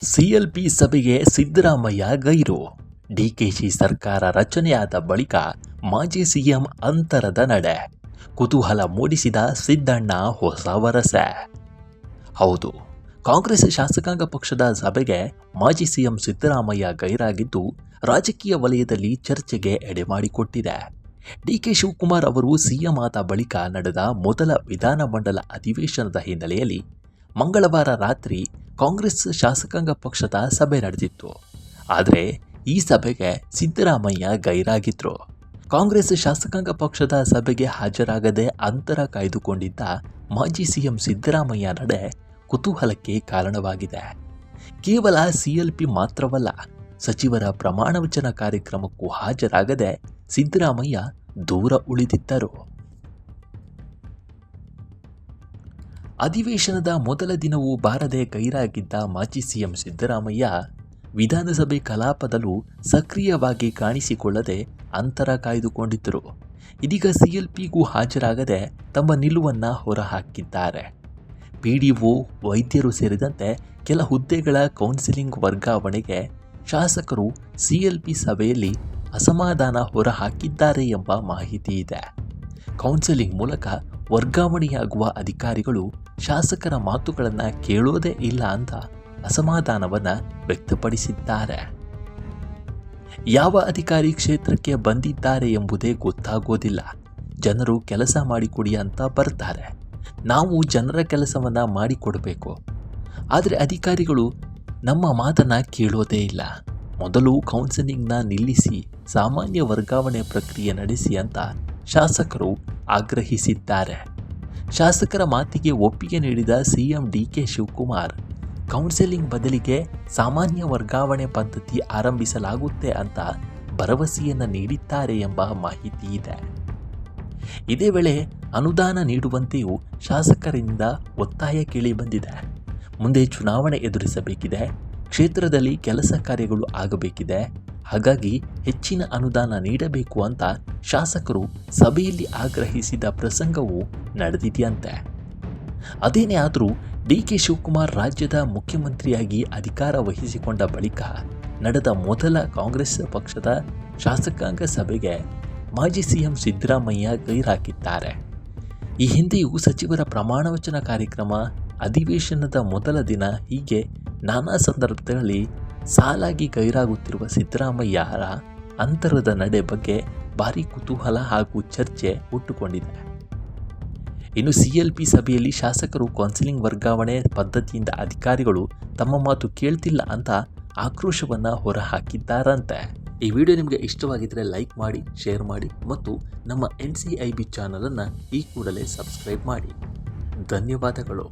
CLP ಸಭೆಗೆ ಸಿದ್ದರಾಮಯ್ಯ ಗೈರು. ಡಿಕೆಶಿ ಸರ್ಕಾರ ರಚನೆಯಾದ ಬಳಿಕ ಮಾಜಿ ಸಿಎಂ ಅಂತರದ ನಡೆ. ಕುತೂಹಲ ಮೂಡಿಸಿದ ಸಿದ್ದಣ್ಣ ಹೊಸ ವರಸೆ. ಹೌದು, ಕಾಂಗ್ರೆಸ್ ಶಾಸಕಾಂಗ ಪಕ್ಷದ ಸಭೆಗೆ ಮಾಜಿ ಸಿಎಂ ಸಿದ್ದರಾಮಯ್ಯ ಗೈರಾಗಿದ್ದು ರಾಜಕೀಯ ವಲಯದಲ್ಲಿ ಚರ್ಚೆಗೆ ಎಡೆಮಾಡಿಕೊಟ್ಟಿದೆ. ಡಿಕೆ ಶಿವಕುಮಾರ್ ಅವರು ಸಿಎಂ ಆದ ಬಳಿಕ ನಡೆದ ಮೊದಲ ವಿಧಾನಮಂಡಲ ಅಧಿವೇಶನದ ಹಿನ್ನೆಲೆಯಲ್ಲಿ ಮಂಗಳವಾರ ರಾತ್ರಿ ಕಾಂಗ್ರೆಸ್ ಶಾಸಕಾಂಗ ಪಕ್ಷದ ಸಭೆ ನಡೆದಿತ್ತು. ಆದರೆ ಈ ಸಭೆಗೆ ಸಿದ್ದರಾಮಯ್ಯ ಗೈರಾಗಿದ್ರು. ಕಾಂಗ್ರೆಸ್ ಶಾಸಕಾಂಗ ಪಕ್ಷದ ಸಭೆಗೆ ಹಾಜರಾಗದೆ ಅಂತರ ಕಾಯ್ದುಕೊಂಡಿದ್ದ ಮಾಜಿ ಸಿಎಂ ಸಿದ್ದರಾಮಯ್ಯ ನಡೆ ಕುತೂಹಲಕ್ಕೆ ಕಾರಣವಾಗಿದೆ. ಕೇವಲ ಸಿಎಲ್ಪಿ ಮಾತ್ರವಲ್ಲ, ಸಚಿವರ ಪ್ರಮಾಣ ವಚನ ಕಾರ್ಯಕ್ರಮಕ್ಕೂ ಹಾಜರಾಗದೆ ಸಿದ್ದರಾಮಯ್ಯ ದೂರ ಉಳಿದಿದ್ದರು. ಅಧಿವೇಶನದ ಮೊದಲ ದಿನವೂ ಬಾರದೆ ಗೈರಾಗಿದ್ದ ಮಾಜಿ ಸಿಎಂ ಸಿದ್ದರಾಮಯ್ಯ ವಿಧಾನಸಭೆ ಕಲಾಪದಲ್ಲೂ ಸಕ್ರಿಯವಾಗಿ ಕಾಣಿಸಿಕೊಳ್ಳದೆ ಅಂತರ ಕಾಯ್ದುಕೊಂಡಿದ್ದರು. ಇದೀಗ ಸಿಎಲ್ಪಿಗೂ ಹಾಜರಾಗದೆ ತಮ್ಮ ನಿಲುವನ್ನು ಹೊರಹಾಕಿದ್ದಾರೆ. ಪಿಡಿಒ, ವೈದ್ಯರು ಸೇರಿದಂತೆ ಕೆಲ ಹುದ್ದೆಗಳ ಕೌನ್ಸಿಲಿಂಗ್ ವರ್ಗಾವಣೆಗೆ ಶಾಸಕರು ಸಿಎಲ್ಪಿ ಸಭೆಯಲ್ಲಿ ಅಸಮಾಧಾನ ಹೊರಹಾಕಿದ್ದಾರೆ ಎಂಬ ಮಾಹಿತಿ ಇದೆ. ಕೌನ್ಸಿಲಿಂಗ್ ಮೂಲಕ ವರ್ಗಾವಣೆಯಾಗುವ ಅಧಿಕಾರಿಗಳು ಶಾಸಕರ ಮಾತುಗಳನ್ನು ಕೇಳೋದೇ ಇಲ್ಲ ಅಂತ ಅಸಮಾಧಾನವನ್ನು ವ್ಯಕ್ತಪಡಿಸಿದ್ದಾರೆ. ಯಾವ ಅಧಿಕಾರಿ ಕ್ಷೇತ್ರಕ್ಕೆ ಬಂದಿದ್ದಾರೆ ಎಂಬುದೇ ಗೊತ್ತಾಗೋದಿಲ್ಲ. ಜನರು ಕೆಲಸ ಮಾಡಿಕೊಡಿ ಅಂತ ಬರ್ತಾರೆ. ನಾವು ಜನರ ಕೆಲಸವನ್ನು ಮಾಡಿಕೊಡಬೇಕು. ಆದರೆ ಅಧಿಕಾರಿಗಳು ನಮ್ಮ ಮಾತನ್ನು ಕೇಳೋದೇ ಇಲ್ಲ. ಮೊದಲು ಕೌನ್ಸಿಲಿಂಗ್ನ ನಿಲ್ಲಿಸಿ ಸಾಮಾನ್ಯ ವರ್ಗಾವಣೆ ಪ್ರಕ್ರಿಯೆ ನಡೆಸಿ ಅಂತ ಶಾಸಕರು ಆಗ್ರಹಿಸಿದ್ದಾರೆ. ಶಾಸಕರ ಮಾತಿಗೆ ಒಪ್ಪಿಗೆ ನೀಡಿದ ಸಿಎಂ ಡಿಕೆ ಶಿವಕುಮಾರ್ ಕೌನ್ಸಿಲಿಂಗ್ ಬದಲಿಗೆ ಸಾಮಾನ್ಯ ವರ್ಗಾವಣೆ ಪದ್ಧತಿ ಆರಂಭಿಸಲಾಗುತ್ತೆ ಅಂತ ಭರವಸೆಯನ್ನು ನೀಡಿದ್ದಾರೆ ಎಂಬ ಮಾಹಿತಿ ಇದೆ. ಇದೇ ವೇಳೆ ಅನುದಾನ ನೀಡುವಂತೆಯೂ ಶಾಸಕರಿಂದ ಒತ್ತಾಯ ಕೇಳಿ ಬಂದಿದೆ. ಮುಂದೆ ಚುನಾವಣೆ ಎದುರಿಸಬೇಕಿದೆ, ಕ್ಷೇತ್ರದಲ್ಲಿ ಕೆಲಸ ಕಾರ್ಯಗಳು ಆಗಬೇಕಿದೆ. ಹಾಗಾಗಿ ಹೆಚ್ಚಿನ ಅನುದಾನ ನೀಡಬೇಕು ಅಂತ ಶಾಸಕರು ಸಭೆಯಲ್ಲಿ ಆಗ್ರಹಿಸಿದ ಪ್ರಸಂಗವೂ ನಡೆದಿದೆಯಂತೆ. ಅದೇನೇ ಆದರೂ ಡಿಕೆ ಶಿವಕುಮಾರ್ ರಾಜ್ಯದ ಮುಖ್ಯಮಂತ್ರಿಯಾಗಿ ಅಧಿಕಾರ ವಹಿಸಿಕೊಂಡ ಬಳಿಕ ನಡೆದ ಮೊದಲ ಕಾಂಗ್ರೆಸ್ ಪಕ್ಷದ ಶಾಸಕಾಂಗ ಸಭೆಗೆ ಮಾಜಿ ಸಿಎಂ ಸಿದ್ದರಾಮಯ್ಯ ಗೈರಾಗಿದ್ದಾರೆ. ಈ ಹಿಂದೆಯೂ ಸಚಿವರ ಪ್ರಮಾಣ ವಚನ ಕಾರ್ಯಕ್ರಮ, ಅಧಿವೇಶನದ ಮೊದಲ ದಿನ ಹೀಗೆ ನಾನಾ ಸಂದರ್ಭಗಳಲ್ಲಿ ಸಾಲಾಗಿ ಗೈರಾಗುತ್ತಿರುವ ಸಿದ್ದರಾಮಯ್ಯರ ಅಂತರದ ನಡೆ ಬಗ್ಗೆ ಭಾರೀ ಕುತೂಹಲ ಹಾಗೂ ಚರ್ಚೆ ಹುಟ್ಟುಕೊಂಡಿದೆ. ಇನ್ನು ಸಿಎಲ್ಪಿ ಸಭೆಯಲ್ಲಿ ಶಾಸಕರು ಕೌನ್ಸಿಲಿಂಗ್ ವರ್ಗಾವಣೆ ಪದ್ಧತಿಯಿಂದ ಅಧಿಕಾರಿಗಳು ತಮ್ಮ ಮಾತು ಕೇಳ್ತಿಲ್ಲ ಅಂತ ಆಕ್ರೋಶವನ್ನು ಹೊರಹಾಕಿದ್ದಾರಂತೆ. ಈ ವಿಡಿಯೋ ನಿಮಗೆ ಇಷ್ಟವಾಗಿದ್ದರೆ ಲೈಕ್ ಮಾಡಿ, ಶೇರ್ ಮಾಡಿ ಮತ್ತು ನಮ್ಮ NCIB ಚಾನಲನ್ನು ಈ ಕೂಡಲೇ ಸಬ್ಸ್ಕ್ರೈಬ್ ಮಾಡಿ. ಧನ್ಯವಾದಗಳು.